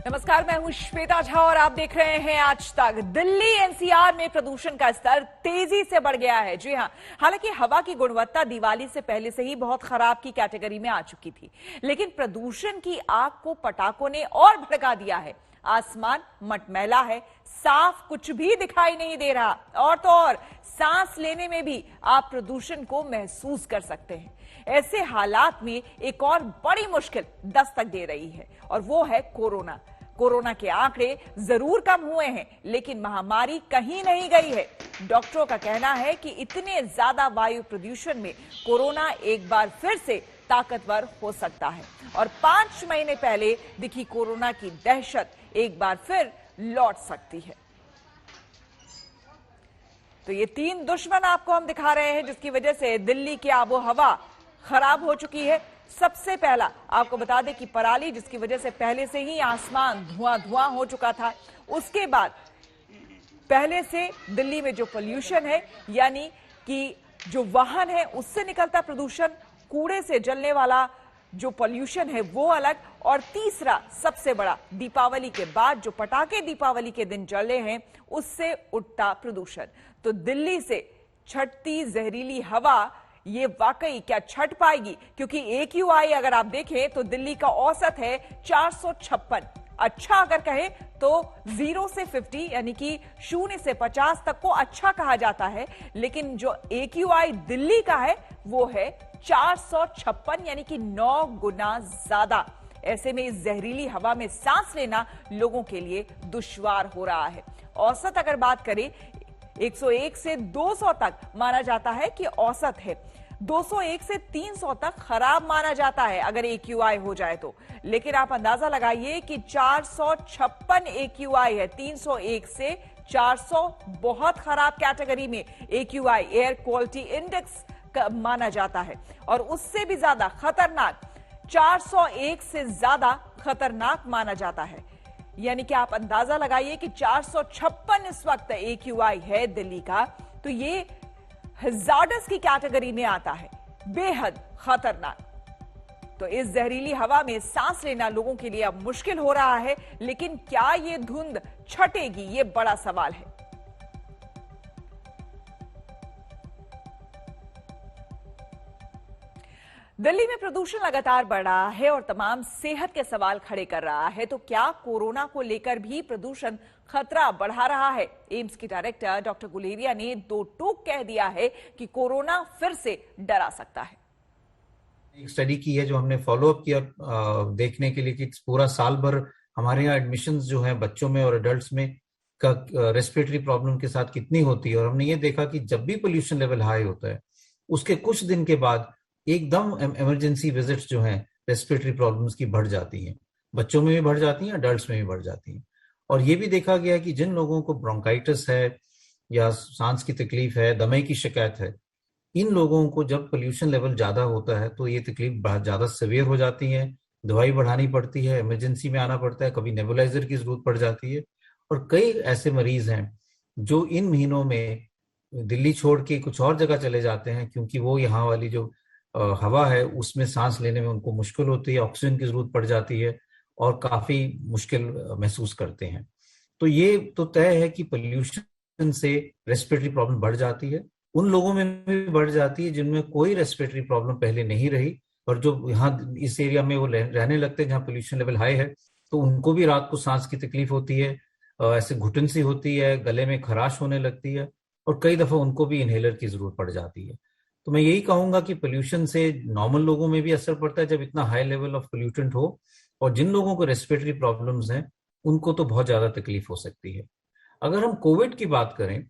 नमस्कार, मैं हूं श्वेता झा और आप देख रहे हैं आज तक। दिल्ली एनसीआर में प्रदूषण का स्तर तेजी से बढ़ गया है। जी हां, हालांकि हवा की गुणवत्ता दिवाली से पहले से ही बहुत खराब की कैटेगरी में आ चुकी थी, लेकिन प्रदूषण की आग को पटाखों ने और भड़का दिया है। आसमान मटमैला है, साफ कुछ भी दिखाई नहीं दे रहा, और तो और सांस लेने में भी आप प्रदूषण को महसूस कर सकते हैं। ऐसे हालात में एक और बड़ी मुश्किल दस्तक दे रही है और वो है कोरोना। कोरोना के आंकड़े जरूर कम हुए हैं, लेकिन महामारी कहीं नहीं गई है। डॉक्टरों का कहना है कि इतने ज्यादा वायु प्रदूषण में कोरोना एक बार फिर से ताकतवर हो सकता है और 5 महीने पहले दिखी कोरोना की दहशत एक बार फिर लौट सकती है। तो ये 3 दुश्मन आपको हम दिखा रहे हैं जिसकी वजह से दिल्ली की आबो हवा खराब हो चुकी है। सबसे पहला आपको बता दें कि पराली, जिसकी वजह से पहले से ही आसमान धुआं धुआं हो चुका था। उसके बाद पहले से दिल्ली में जो पोल्यूशन है, यानी कि जो वाहन है उससे निकलता प्रदूषण, कूड़े से जलने वाला जो पोल्यूशन है वो अलग, और तीसरा सबसे बड़ा दीपावली के बाद जो पटाखे दीपावली के दिन जले हैं उससे उठता प्रदूषण। तो दिल्ली से छटती जहरीली हवा ये वाकई क्या छट पाएगी? क्योंकि AQI अगर आप देखें तो दिल्ली का औसत है 456। अच्छा अगर कहें तो 0 से 50 यानी कि 0 से 50 तक को अच्छा कहा जाता है, लेकिन जो AQI दिल्ली का है वो है 456, यानी कि 9 गुना ज्यादा। ऐसे में इस जहरीली हवा में सांस लेना लोगों के लिए दुश्वार हो रहा है। औसत अगर बात करें 101 से 200 तक माना जाता है कि औसत है। 201 से 300 तक खराब माना जाता है अगर AQI हो जाए तो, लेकिन आप अंदाजा लगाइए कि 456 AQI है। 301 से 400 बहुत खराब कैटेगरी में AQI एयर क्वालिटी इंडेक्स माना जाता है, और उससे भी ज्यादा खतरनाक 401 से ज्यादा खतरनाक माना जाता है। यानी कि आप अंदाजा लगाइए कि 456 इस वक्त AQI है दिल्ली का, तो ये हजार्डस की कैटेगरी में आता है, बेहद खतरनाक। तो इस जहरीली हवा में सांस लेना लोगों के लिए अब मुश्किल हो रहा है, लेकिन क्या ये धुंध छटेगी, ये बड़ा सवाल है। दिल्ली में प्रदूषण लगातार बढ़ रहा है और तमाम सेहत के सवाल खड़े कर रहा है। तो क्या कोरोना को लेकर भी प्रदूषण खतरा बढ़ा रहा है? एम्स की डायरेक्टर डॉक्टर गुलेरिया ने 2 टूक कह दिया है कि कोरोना फिर से डरा सकता है। एक स्टडी की है जो हमने फॉलोअप किया देखने के लिए कि पूरा साल भर हमारे यहाँ एडमिशंस जो है बच्चों में और एडल्ट्स में का रेस्पिरेटरी प्रॉब्लम के साथ कितनी होती है, और हमने ये देखा कि जब भी पोल्यूशन लेवल हाई होता है उसके कुछ दिन के बाद एकदम इमरजेंसी विजिट्स जो हैं रेस्पिरेटरी प्रॉब्लम्स की बढ़ जाती हैं। बच्चों में भी बढ़ जाती हैं, अडल्ट्स में भी बढ़ जाती हैं। और ये भी देखा गया कि जिन लोगों को ब्रोंकाइटिस है या सांस की तकलीफ है, दमे की शिकायत है, इन लोगों को जब पोल्यूशन लेवल ज्यादा होता है तो ये तकलीफ बहुत ज्यादा सीवियर हो जाती है, दवाई बढ़ानी पड़ती है, इमरजेंसी में आना पड़ता है, कभी नेबुलाइजर की जरूरत पड़ जाती है। और कई ऐसे मरीज हैं जो इन महीनों में दिल्ली छोड़ के कुछ और जगह चले जाते हैं क्योंकि वो यहाँ वाली जो हवा है उसमें सांस लेने में उनको मुश्किल होती है, ऑक्सीजन की जरूरत पड़ जाती है और काफी मुश्किल महसूस करते हैं। तो ये तो तय है कि पोल्यूशन से रेस्पिरेटरी प्रॉब्लम बढ़ जाती है। उन लोगों में भी बढ़ जाती है जिनमें कोई रेस्पिरेटरी प्रॉब्लम पहले नहीं रही, और जो यहाँ इस एरिया में वो रहने लगते हैं जहाँ पोल्यूशन लेवल हाई है, तो उनको भी रात को सांस की तकलीफ होती है, ऐसे घुटन सी होती है, गले में खराश होने लगती है, और कई दफा उनको भी इनहेलर की जरूरत पड़ जाती है। तो मैं यही कहूंगा कि पोल्यूशन से नॉर्मल लोगों में भी असर पड़ता है जब इतना हाई लेवल ऑफ पोल्यूटेंट हो, और जिन लोगों को रेस्पिरेटरी प्रॉब्लम्स हैं उनको तो बहुत ज्यादा तकलीफ हो सकती है। अगर हम कोविड की बात करें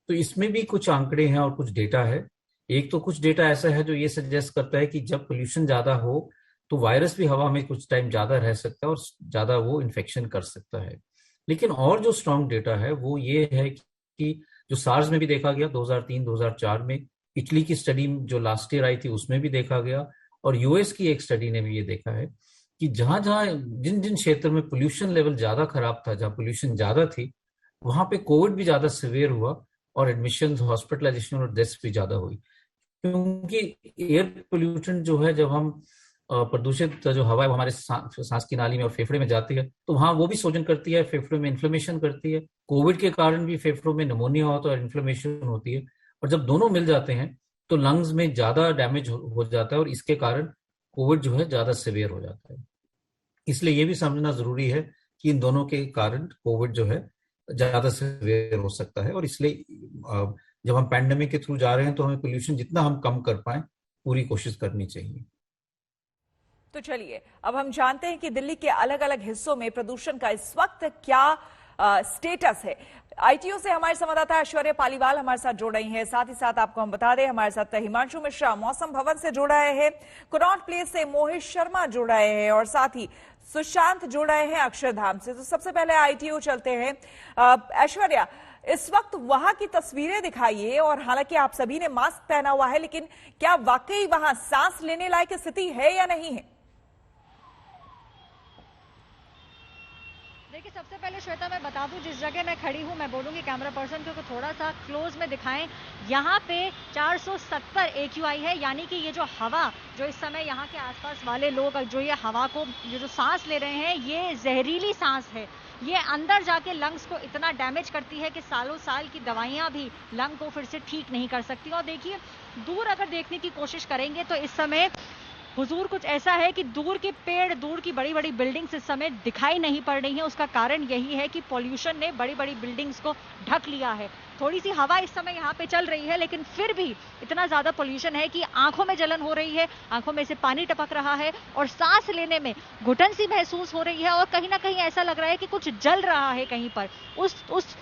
तो इसमें भी कुछ आंकड़े हैं और कुछ डेटा है। एक तो कुछ डेटा ऐसा है जो ये सजेस्ट करता है कि जब पोल्यूशन ज्यादा हो तो वायरस भी हवा में कुछ टाइम ज्यादा रह सकता है और ज्यादा वो इन्फेक्शन कर सकता है। लेकिन और जो स्ट्रॉन्ग डेटा है वो ये है कि जो सार्स में भी देखा गया 2003-2004 में, इटली की स्टडी जो लास्ट ईयर आई थी उसमें भी देखा गया, और यूएस की एक स्टडी ने भी ये देखा है कि जहां जहां जिन जिन क्षेत्र में पोल्यूशन लेवल ज्यादा खराब था, जहां पोल्यूशन ज्यादा थी, वहां पे कोविड भी ज्यादा सिवियर हुआ और एडमिशन, हॉस्पिटलाइजेशन और डेथ्स भी ज्यादा हुई। क्योंकि एयर पोल्यूशन जो है, जब हम प्रदूषित जो हवा है वो हमारे सांस की नाली में और फेफड़े में जाती है, तो वहां वो भी सोजन करती है, फेफड़े में इन्फ्लेमेशन करती है। कोविड के कारण भी फेफड़ों में निमोनिया होता है और इन्फ्लेमेशन होती है, और जब दोनों मिल जाते हैं तो लंग्स में ज्यादा डैमेज हो जाता है, और इसके कारण कोविड जो है ज्यादा सिवियर हो जाता है। इसलिए ये भी समझना जरूरी है कि इन दोनों के कारण कोविड जो है ज्यादा सिवियर हो सकता है, और इसलिए जब हम पैंडेमिक के थ्रू जा रहे हैं तो हमें पोल्यूशन जितना हम कम कर पाए पूरी कोशिश करनी चाहिए। तो चलिए अब हम जानते हैं कि दिल्ली के अलग अलग हिस्सों में प्रदूषण का इस वक्त क्या स्टेटस है। आईटीओ से हमारे संवाददाता ऐश्वर्या पालीवाल हमारे साथ जुड़ रही हैं। साथ ही साथ आपको हम बता दें, हमारे साथ हिमांशु मिश्रा मौसम भवन से जुड़ रहे हैं, कनॉट प्लेस से मोहित शर्मा जुड़ रहे हैं, और साथ ही सुशांत जुड़ रहे हैं अक्षरधाम से। तो सबसे पहले आईटीओ चलते हैं। ऐश्वर्या, इस वक्त वहां की तस्वीरें दिखाइए, और हालांकि आप सभी ने मास्क पहना हुआ है, लेकिन क्या वाकई वहां सांस लेने लायक स्थिति है या नहीं है? देखिए, सबसे पहले श्वेता मैं बता दूं, जिस जगह मैं खड़ी हूं, मैं बोलूंगी कैमरा पर्सन को थोड़ा सा क्लोज में दिखाएं। यहाँ पे 470 AQI है, यानी कि ये जो हवा जो इस समय यहाँ के आसपास वाले लोग जो ये हवा को जो सांस ले रहे हैं, ये जहरीली सांस है। ये अंदर जाके लंग्स को इतना डैमेज करती है कि सालों साल की दवाइयां भी लंग को फिर से ठीक नहीं कर सकती। और देखिए, दूर अगर देखने की कोशिश करेंगे तो इस समय हुजूर कुछ ऐसा है कि दूर के पेड़, दूर की बड़ी बड़ी बिल्डिंग्स इस समय दिखाई नहीं पड़ रही हैं। उसका कारण यही है कि पॉल्यूशन ने बड़ी बड़ी बिल्डिंग्स को ढक लिया है। थोड़ी सी हवा इस समय यहाँ पे चल रही है, लेकिन फिर भी इतना ज्यादा पॉल्यूशन है कि आंखों में जलन हो रही है, आंखों में से पानी टपक रहा है, और सांस लेने में घुटन सी महसूस हो रही है, और कहीं ना कहीं ऐसा लग रहा है कि कुछ जल रहा है कहीं पर। उस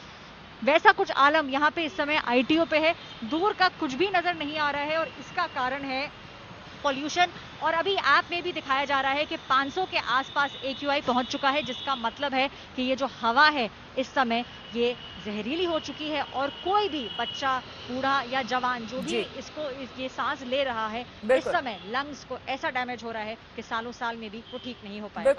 वैसा कुछ आलम यहाँ पे इस समय आईटीओ पे है। दूर का कुछ भी नजर नहीं आ रहा है, और इसका कारण है पॉल्यूशन। और अभी ऐप में भी दिखाया जा रहा है कि 500 के आसपास AQI पहुंच चुका है, जिसका मतलब है कि ये जो हवा है इस समय ये जहरीली हो चुकी है, और कोई भी बच्चा, बूढ़ा या जवान जो भी ये सांस ले रहा है, इस समय लंग्स को ऐसा डैमेज हो रहा है कि सालों साल में भी वो ठीक नहीं हो पाएगा।